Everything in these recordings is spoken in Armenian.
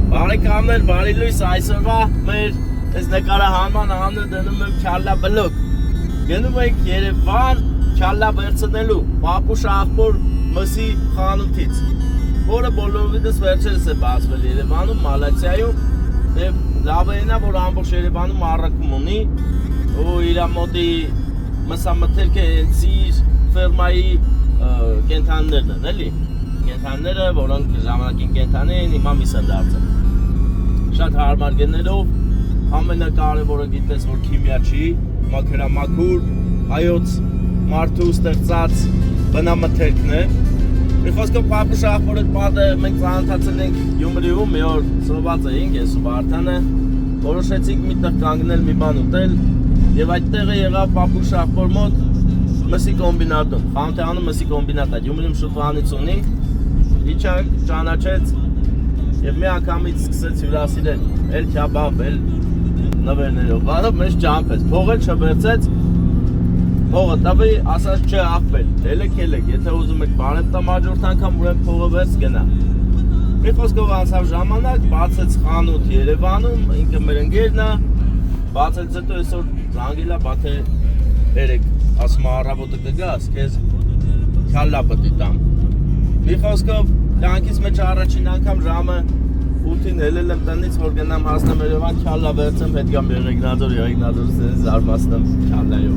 Բարեկամներ, բարի լույս, այսօրվա մեր այս նկարահանման անունը դնում եմ Քյալլա Բլոգ։ Գնում ենք Երևան Քյալլա վերցնելու Պապուշ աղբոր մսի խանութից, որը բոլորովին վերջերս է բացվել Երևանում, Մալացիայում, եւ լավ է, որ ամբողջ Երևանում առաքում ունի, ու իր մոտի մսամթերքը իր ֆերմայի կենթանիներն են, էլի։ Կենթանիները, որոնք ժամանակին կենթանի են, հիմա միս են դարձել։ Շատ հարմար գներով, ամենակարևորը գիտես, որ քիմիա չի, մաքրամաքուր, հայոց մարդու ստեղծած բնամթերքն է։ Մի խոսքով Պապուշ աղբոր այդ պատը մենք ծանոթացել ենք Գյումրիում, մի օր սոված էինք, ես ու Վարդանը, որոշեցինք մի տեղ կանգնել, մի բան ուտել, եւ այդ տեղը եղավ Պապուշ աղբոր մոտ մսի կոմբինատում, խանութի անունը մսի կոմբինատ է, Գյումրիում շուտ վանից ունի, իջանք, ճանաչեց եւ մի անգամից սկսեց հյուրասիրել, էլ քյաբաբ, էլ նվերներով, բարով մեզ ճամփեց, փողը չվերցեց, փողը տվի, ասաց չէ աղբեր, ելեք, եթե ուզում եք բարև տամ հաջորդ անգամ ուրեմն փողը վերց գնա։ Մի խոսքով անցավ ժամանակ, բացեց խանութ Երևանում, ինքը մեր ընկերն է, բացեց հետո այսօր զանգել է, բա թե երեք, ասում է առավոտը կգաս, քեզ Քյալլա պիտի տամ։ Մի խոսքով կյանքիս մեջ առաջին անգամ ժամը 8-ին ելել եմ տնից, որ գնամ հասնեմ Երևան Քյալլա վերցեմ, հետ գամ Եղեգնադորը զարմացնեմ Քյալլայով։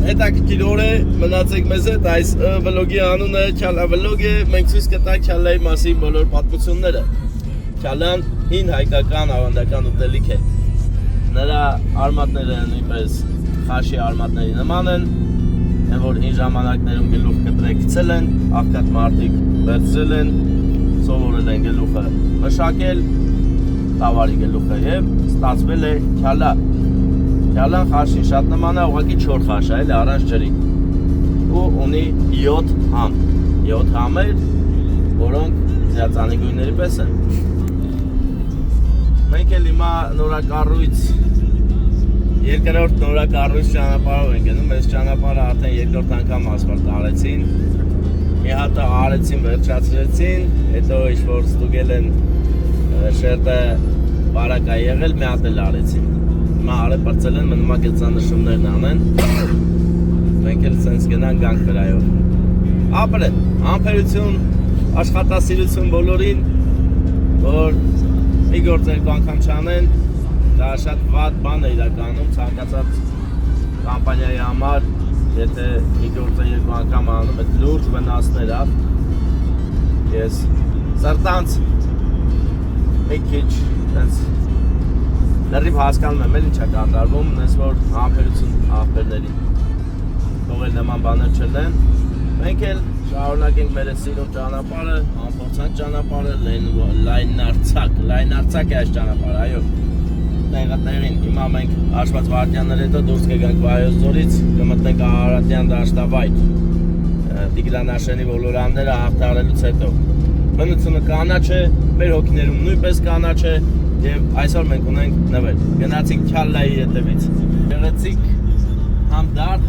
Հետաքրքիր օր է, մնացեք մեզ հետ, այս վլոգի անունը Քյալլա վլոգ է, մենք ցույց կտանք Քյալլայի մասին բոլոր պատմությունները։ Քյալլան հին հայկական ավանդական ուտելիք է։ Նրա արմատները նույնպես խաշի արմատների նման են, որ հին ժամանակներում գլուխ կտրեք գցել են, աղքատ մարդիկ վերցրել են, սովորել են գլուխը մշակել, տավարի գլուխը եւ ստացվել է Քյալլա։ Քյալլան խաշին շատ նման է, ուղղակի 4 խաշ է, առանց ջրի։ Ու ունի 7 համ։ 7 համեր, որոնք ձիածանի գույների պես են։ Մենք էլ հիմա նորակառույց երկրորդ նորակառույց ճանապարհով ենք գնում, այս ճանապարհը արդեն երկրորդ անգամ ասֆալտ արեցին։ Մի հատ արեցին, վերջացրեցին, հետո ինչ-որ ստուգել են շերտը բարակ է եղել, մի հատ էլ արեցին։ Հիմա արը բրծել են, մնում է գծանշումներն անեն։ Մենք էլ սենց գնանք գանք վրայով։ Ապրեն, համբերություն, աշխատասիրություն բոլորին, որ մի գործ երկու անգամ չանեն, դա շատ վատ բան է իրականում, ցանկացած կամպանիայի համար, եթե մի գործը երկու անգամ անում, այդ լուրջ վնասներ ա։ Ես սրտանց մի քիչ լրիվ հասկանում եմ, էլ ինչ է կատարվում, նես որ համբերություն աղբերների, թող էլ նման բաներ չլեն, մենք էլ շարունակենք մեր սիրուն ճանապարհը, ամփոփանք ճանապարհը, լայնարձակ է այս ճանապարհը, այո, տեղին, հիմա մենք հաշված վայրկյաններ հետո դուրս կգանք Վայոց ձորից, կմտնենք Արարատյան դաշտավայր, Տիգրան ոլորանները հաղթահարելուց հետո։ Բնությունը կանաչ է, մեր հոգիներում նույնպես կանաչ է, եւ այսօր մենք ունենք նվեր։ Գնացինք Քյալլայի հետևից։ Գեղեցիկ համդար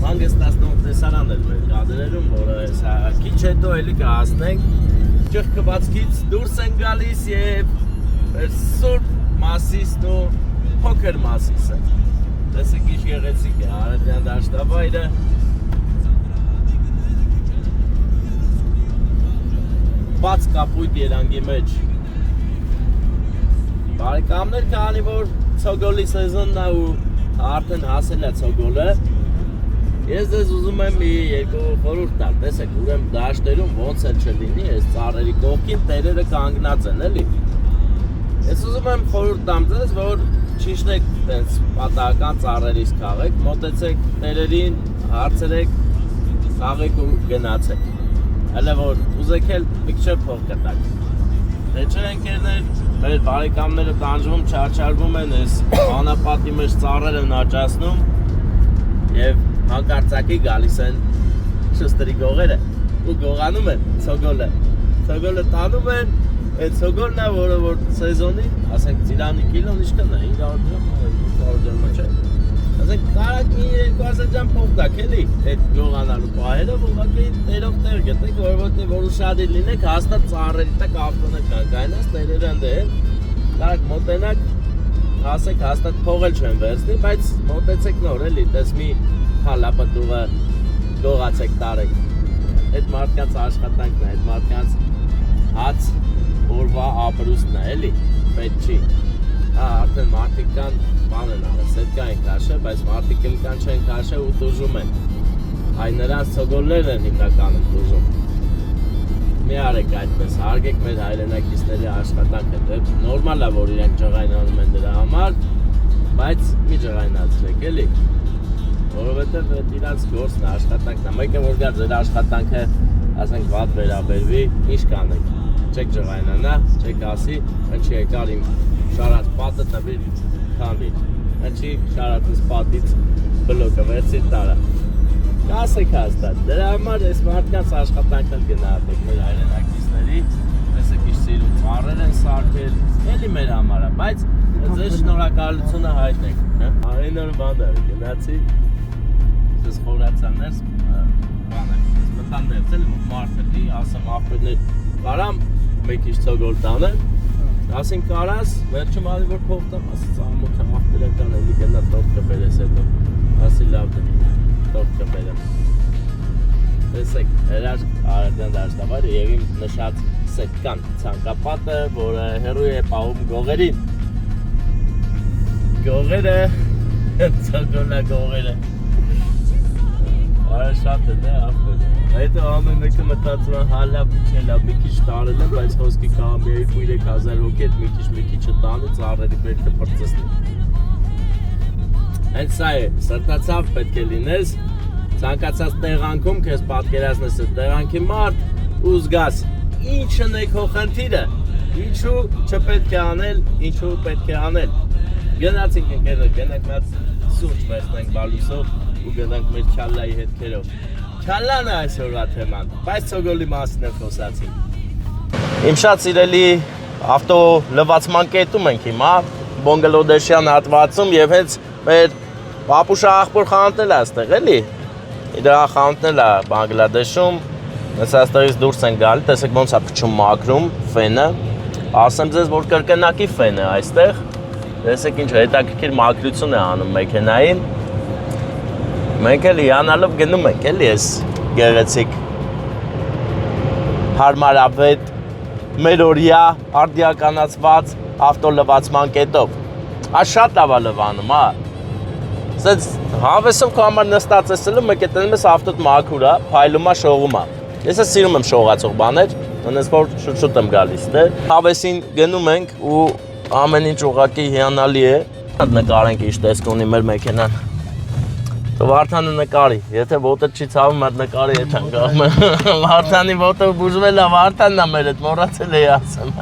հանգստացնող տեսարան էր մեր կադրերում, որը հեսա քիչ հետո էլի կհասնենք։ Ճղկվածքից դուրս են գալիս եւ սուրբ Մասիսն ու փոքր Մասիսը։ Տեսեք ինչ գեղեցիկ է Արարատյան դաշտավայրը։ Բաց կապույտ երանգի մեջ։ Բարեկամներ, քանի որ ցոգոլի սեզոնն է ու արդեն հասել է ցոգոլը, ես ձեզ ուզում եմ մի երկու խորհուրդ տալ, տեսեք, ուրեմն դաշտերում ոնց էլ չլինի, այս ծառերի կողքին տերերը կանգնած են, էլի։ Ես ուզում եմ խորհուրդ տամ ձեզ, որ չիշնեք տենց պատահական ծառերից քաղեք, մոտեցեք տերերին, հարցրեք, քաղեք ու գնացեք։ Հələ որ ուզեք էլ մի քիչ փող կտակ։ Դե չէ ընկերներ, մեր բարեկամները տանջվում, չարչարվում են, այս անապատի մեջ ծառեր են աճացնում եւ հանկարծակի գալիս են շստրի գողերը ու գողանում են ցոգոլը։ Ցոգոլը տանում են, այդ ցոգոլն է, որը որ սեզոնին, ասենք ծիրանի կիլոն ինչքան է, 500 դրամ, 500 դրամ չէ։ ասենք կարակ մի 200 ժամ փող տակ էլի այդ գողանալու պահերը ուղղակի տերով տեր գտեք որովհետեւ որ ուշադիր լինեք հաստատ ծառերի տակ ավտոնը կայնաս տերերան դեր կարակ մոտենակ ասեք հաստատ փող էլ չեն վերցնի բայց մոտեցեք նոր էլի տես մի հալապտուղը գողացեք տարեք այդ մարդկանց աշխատանքն է այդ մարդկանց հաց օրվա ապրուստն է էլի պետք չի հա արդեն մարդիկ կան բան են արես այդ կային քաշը բայց մարդիկ էլ կան չեն քաշը ու դուժում են այն նրանց ցոգոլներն են հիմնականում դուժում մի արեք այդպես հարգեք մեր հայրենակիցների աշխատանքը դե նորմալ է որ իրենք ջղայնանում են դրա համար բայց մի ջղայնացրեք էլի որովհետև այդ իրանց գործն է աշխատանքն է մեկը որ գա ձեր աշխատանքը ասենք վատ վերաբերվի ինչ կանեք չեք ջղայնանա չեք ասի ինչի եկար իմ շարած պատը տվի քանդի ինչի շարածս պատից բլոկը վերցիր տարա կասեք հաստատ դրա համար այս մարդկանց աշխատանքն էլ գնահատեք մեր հայրենակիցների այսը քիչ սիրուն ծառեր են սարքել էլի մեր համար է բայց ձեր շնորհակալությունը հայտնեք այն օր բանը գնացի ես խորացանես բանը մտան ներցել մարդը դի ասեմ ախպերներ կարամ մեկ քիչ ցոգոլ տանը ասին կարաս վերջում ալի որ փող տամ ասած ամոթը ախպերական էլի գնա տող կբերես հետո ասի լավ դե տող կբերեմ տեսեք հրաշք Արարատյան դաշտավայրը եւ իմ նշած սետկան ցանկապատը որը հերույ է պահում գողերին գողերը ցոգոլա գողերը Այո շատ է դա ախպեր Այդ ամեն մեկը մտածում են հալա փչելա մի քիչ տարել են բայց խոսքի կա մի 2-3000 հոգի այդ մի քիչ տանի ծառերի պետք է բրծեցնի Հենց սա է սրտացավ պետք է լինես ցանկացած տեղանքում քեզ պատկերացնես այդ տեղանքի մարդ ու զգաս ինչն է քո խնդիրը ինչու չպետք է անել ինչու պետք է անել գնացինք ընկերներ գնանք մած սուրճ վերցնենք բալուսով ու գնանք մեր չալլայի հետքերով Չալլան է այսօրվա թեման, բայց ցոգոլի մասին էլ խոսացինք Իմ շատ սիրելի ավտո լվացման կետում ենք հիմա Բոնգլոդեշյան հատվածում եւ հենց մեր պապուշա աղբոր խանութն է այստեղ էլի Իրա խանութն է Բանգլադեշում Ես այստեղից դուրս են գալի, տեսեք ոնց է փչում մաքրում ֆենը Ասեմ ձեզ որ կրկնակի ֆեն է այստեղ Տեսեք ինչ հետաքրքիր մաքրություն է անում մեքենային Մենք էլ հիանալով գնում ենք էլի ես գեղեցիկ հարմարավետ մեր օրյա արդիականացված ավտոլվացման կետով Այս շատ լավ է լվանում հա Սենց հավեսով քո համար նստած ես ելում մեկ է տենում ես ավտոտ մաքուր է փայլում է շողում է Ես էլ սիրում եմ շողացող բաներ Ոնց որ շուտ եմ գալիս դե հավեսին գնում ենք ու ամեն ինչ ուղղակի հիանալի է նկարենք ինչ տեսք ունի մեր մեքենան Վարդանը նկարի, եթե ոտը չի ցավում, այդ նկարի հետ են գալու։ Վարդանի ոտը բուժվել է, Վարդանն է մեր հետ մոռացել էի ասեմ։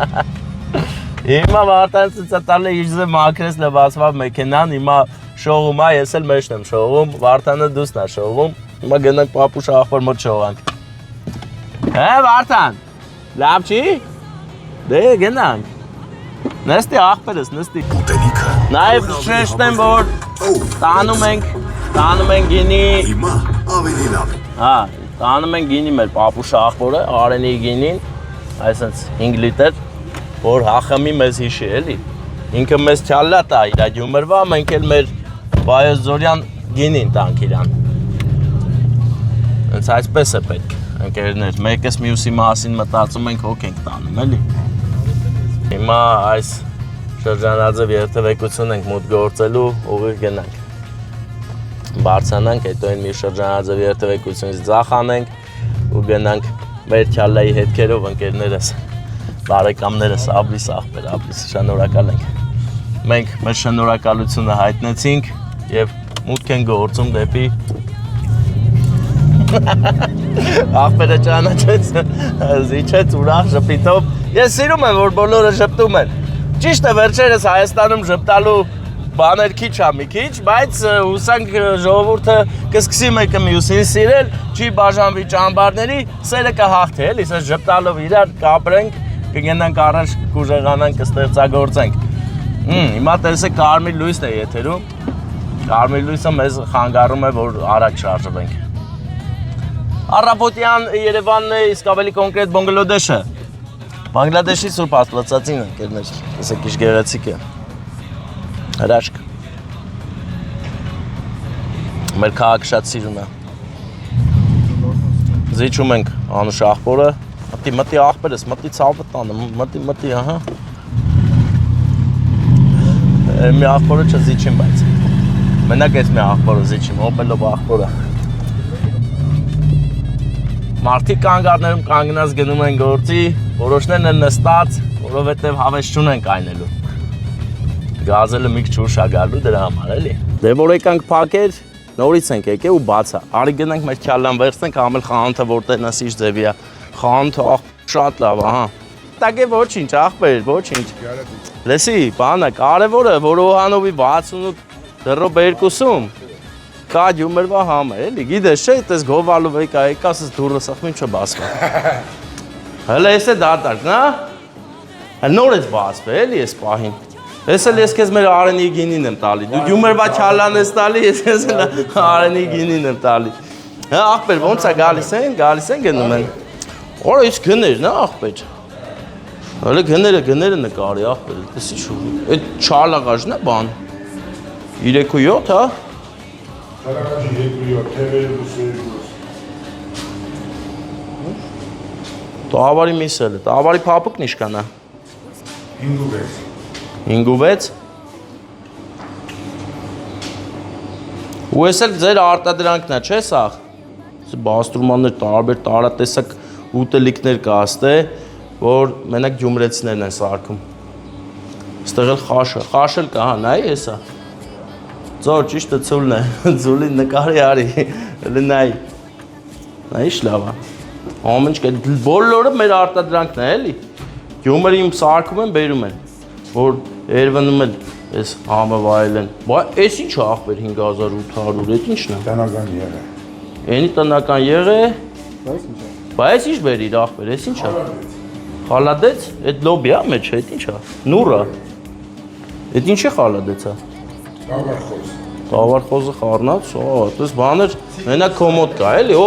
Հիմա Վարդանը ցույց տալի իր ձե մաքրես լվացված մեքենան, հիմա շողում է, ես էլ մեջն եմ շողում, Վարդանը դուսն է շողում։ Հիմա գնանք պապուշ աղբոր մոտ շողանք։ Հե Վարդան, լավ չի։ Դե գնանք։ Նստի աղբերս, նստի։ Ուտելիքը։ Նաև շեշտեմ, որ տանում ենք գինի Հիմա ավելի լավ Հա, տանում ենք գինի մեր պապուշ աղբորը, Արենի գինին Այսենց 5 լիտր Որ հախմի մեզ հիշի էլի Ինքը մեզ չալլա տա իրա գյումրվա Մենք էլ մեր բայոզորյան գինին տանք իրան Հենց այսպես է պետք Ընկերներ, մեկս մյուսի մասին մտածում ենք հոգ ենք տանում էլի Հիմա այս շրջանաձև երթևեկություն ենք մուտք գործելու ուղիղ գնանք Բարձանանք, հետո այն մի շրջանաձև երթևեկությունից ձախ անենք ու գնանք մեր չալլայի հետքերով ընկերներս, բարեկամներս, աբլիս աղբեր, աբլիս շնորհակալ ենք։ Մենք մեր շնորհակալությունը հայտնեցինք եւ մուտք են գործում դեպի աղբերը ճանաչեց, զիջեց ուրախ ժպիտով։ Ես սիրում եմ, որ բոլորը ժպտում են։ Ճիշտ է, վերջերս Հայաստանում ժպտալու բաներ քիչ է մի քիչ, բայց հուսանք ժողովուրդը կսկսի մեկը մյուսին սիրել, չի բաժանվի ճամբարների, սերը կհաղթի, էլի, սա ժպտալով իրար կապրենք, կգնանք առաջ կուժեղանանք, կստեղծագործենք։ Հիմա տեսեք կարմիր լույսն է եթերում, Կարմիր լույսը մեզ խանգարում է, որ արագ շարժվենք։ Առավոտյան Երևանն է, իսկ ավելի կոնկրետ Բանգլադեշը։ Բանգլադեշի Սուրբ Աստվածածին ընկերներ, տեսեք ինչ գեղեցիկ է։ Հրաշք։ Մեր քաղաքը շատ սիրուն է։ Զիջում ենք Անուշ աղբորը, մտի աղբերս, մտի ցավը տանը, մտի, ահա։ Մի աղբորը չզիջին, բայց մենակ ես մի աղբորը զիջիմ, Opel-ով աղբորը։ Մարդիկ կանգառներում կանգնած գնում են գործի, որոշներն են նստած, որովհետև հավես չունեն կայնելու։ Գազելը մի քիչ ուշ է գալու դրա համար, էլի։ Դե որ եկանք փակեր, նորից ենք եկել ու բացա։ Արի գնանք մեր քյալան վերցնենք, ամել խանութը որտեղ նսիջ ձևի է։ Խանութը շատ լավ, ահա։ Տակե ոչինչ, աղբեր, ոչինչ։ Լսի, բանը կարևորը, որ Օհանովի 68 դրոբ 2-ում կա յումորվա համը, էլի, գիտես չէ, այդպես գովալու եկասս դուրս ախմին չբասվա։ Հələ ես է դատարկ, նա։ Նոր ես բասվե, էլի ես պահին։ Ես էլ ես քեզ մեր Արենի գինին եմ տալի։ Դու յումորվա չալան ես տալի, ես էլ Արենի գինին եմ տալի։ Հա, աղբեր, ոնց է գալիս են գնում են։ Օր իսկ գներ, նա աղբեր։ Հələ գները նկարի աղբեր, տեսի շու։ Այդ չալաղաժն է բան։ 3.7, հա։ Չալաղաժի 3.7, թևերը դուսերը։ Տաղավարի միսել է, տաղավարի պապուկն իշքան է։ 5.6։ 5.6։ Ու ես էլ ձեր արտադրանքն է, չէ սաղ։ Բաստրումաններ տարբեր տարատեսակ ուտելիքներ կա աստե, որ մենակ գյումրեցիներն են սարքում։ Ստեղ էլ խաշել կա, հա, նայի եսա։ Ձոր, ճիշտը ծուլն է, ծուլին նկարի արի, էլի նայի։ Նայի շլավ է։ Ամեն ինչ կա, բոլորը մեր արտադրանքն է, էլի։ Գյումրի իմ սարքում են, բերում են, որ երվնում էլ ես համը վայել են։ Այս ինչ է աղբեր 5800, էդ ինչն է։ Տնական եղե։ Ենի տնական եղե, բայց ինչ բերիր աղբեր, ես ինչ է։ Խալադեց, էդ լոբի է մեջ, էդ ինչ է, նուր է։ Էդ ինչ է խալադեց է։ Տավարխոզ։ Տավարխոզը խառնած, այդպես բաներ, մենակ կոմոդ կա, էլի,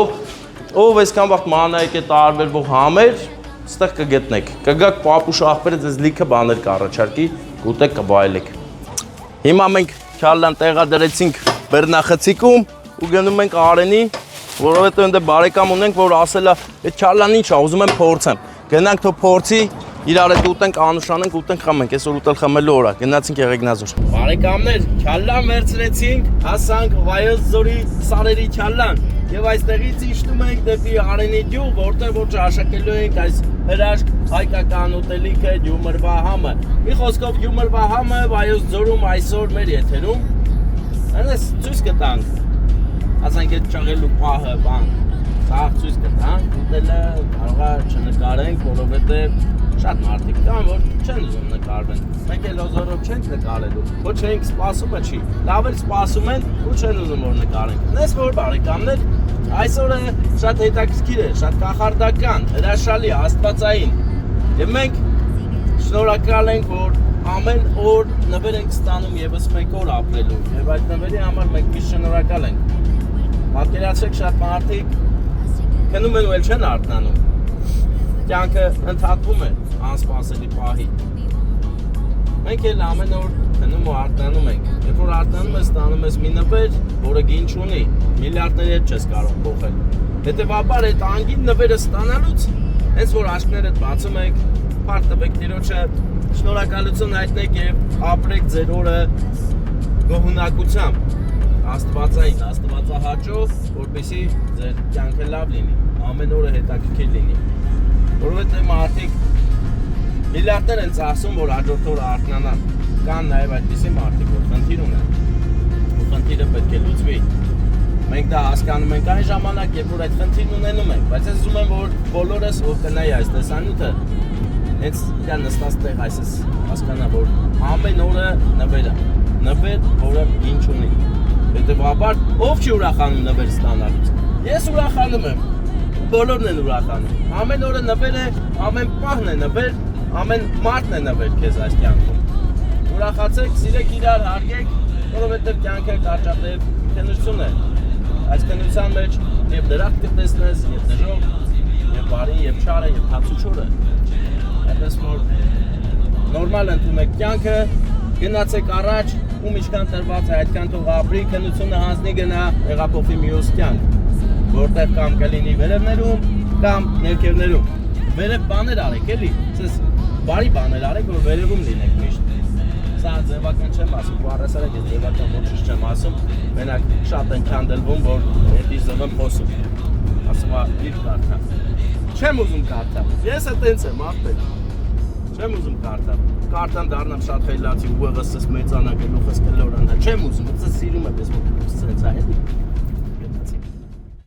ով այսքան վաղտ մանայք է տարբերվող համեր, ստեղ կգտնեք, կգաք պապուշ աղբերը ձեզ լիքը բաներ կառաջարկի, կուտեք կվայելեք։ Հիմա մենք քյալլան տեղադրեցինք բեռնախցիկում ու գնում ենք Արենի, որովհետև ընդ բարեկամ ունենք, որ ասել է, այդ քյալլան ինչ է, ուզում եմ փորձեմ։ Գնանք թող փորձի, իրար հետ ուտենք, անուշանենք, ուտենք խմենք, այսօր ուտել խմելու օր է, գնացինք Եղեգնաձոր։ Բարեկամներ, քյալլան վերցրեցինք, հասանք Վայոց ձորի սարերի քյալլան եւ այստեղից իջնում ենք դեպի Արենի գյուղ, որտեղ որ աշակելու ենք այս հրաշք հայկական ուտելիքը յումորվա համը։ Մի խոսքով յումորվա համը Վայոց ձորում այսօր մեր եթերում այնպես ցույց կտանք։ Ասենք այդ ճաղելու պահը բան, սաղ ցույց կտանք, ուտելը կարող է չնկարենք, որովհետեւ շատ մարդիկ կան, որ չեն ուզում նկարվեն։ Մենք էլ օզորով չենք նկարելու, ոչ չենք սպասումը չի։ Լավ էլ սպասում են ու չեն ուզում որ նկարենք։ Դες որ բարեկամներ, այսօրը շատ հետաքրքիր է, շատ կախարդական, հրաշալի, աստվածային։ Եվ մենք շնորհակալ ենք, որ ամեն օր նվեր ենք ստանում եւս մեկ օր ապրելու։ Եվ այդ նվերի համար մենք միշտ շնորհակալ ենք։ Պատկերացրեք շատ մարդիկ քնում են ու էլ չեն արթնանում։ Կյանքը ընդհատվում է անսպասելի պահի։ Մենք էլ ամեն օր քնում ու արթնանում ենք։ Երբ որ արթնանում ես, ստանում ես մի նվեր, որը գին չունի, միլիարդների հետ չես կարող փոխել։ Հետևաբար այդ անգին նվերը ստանալուց, հենց որ աչքներդ բացում եք, փառք տվեք Տիրոջը, շնորհակալություն հայտնեք եւ ապրեք ձեր օրը գոհունակությամբ, աստվածային, աստվածահաճով, որպեսզի ձեր կյանքը լավ լինի, ամեն օրը հետաքրքիր լինի։ Որովհետև մարդիկ միլիարդներ են ծախսում, որ հաջորդ օրը արթնանան։ Կան նաև այդպիսի մարդիկ, որ խնդիր ունեն։ Ու խնդիրը պետք է լուծվի։ Մենք դա հասկանում ենք այն ժամանակ, երբ որ այդ խնդիրն ունենում ենք, բայց ես ուզում եմ, որ բոլորս որ կնայի այս տեսանյութը, հենց իրար նստած տեղ այսպես հասկանա, որ ամեն օրը նվեր է։ Նվեր, որը ինչ ունի։ Հետևաբար, ով չի ուրախանում նվեր ստանալուց։ Ես ուրախանում եմ։ Բոլորն են ուրախանում։ Ամեն օրը նվեր է, ամեն պահն է նվեր, ամեն մարդն է նվեր քեզ այս կյանքում։ Ուրախացեք, սիրեք իրար, հարգեք որովհետև կյանքը կարճատև քննություն է։ Այս քննության մեջ եւ դրախտ կտեսնես, եւ դժոխք, եւ բարին, եւ չարը, եւ թացուչորը։ Այդպես որ նորմալ ընդունեք կյանքը, գնացեք առաջ, ում ինչքան տրված է, այդքան թող ապրի, քննությունը հանձնի գնա հեղափոխի մյուս կյանք, որտեղ կամ կլինի վերևներում, կամ ներքևներում։ Վերև բաներ արեք, էլի, ցես բարի բաներ արեք, որ վերևում լինեք միշտ։ Սա ձևական չեմ ասում, ու առասարակ ես ձևական ոչինչ չեմ ասում, մենակ շատ են քանդելվում, որ հետի զվն խոսում։ Ասում է, իր կարդա։ Չեմ ուզում կարդա։ Ես է տենց եմ, աղբեր։ Չեմ ուզում կարդա։ Կարդան դառնամ շատ խելացի, ուղեղս մեծանա, գլուխս կլորանա։ Չեմ ուզում, սիրում եմ ես, որ սենց է, էլի։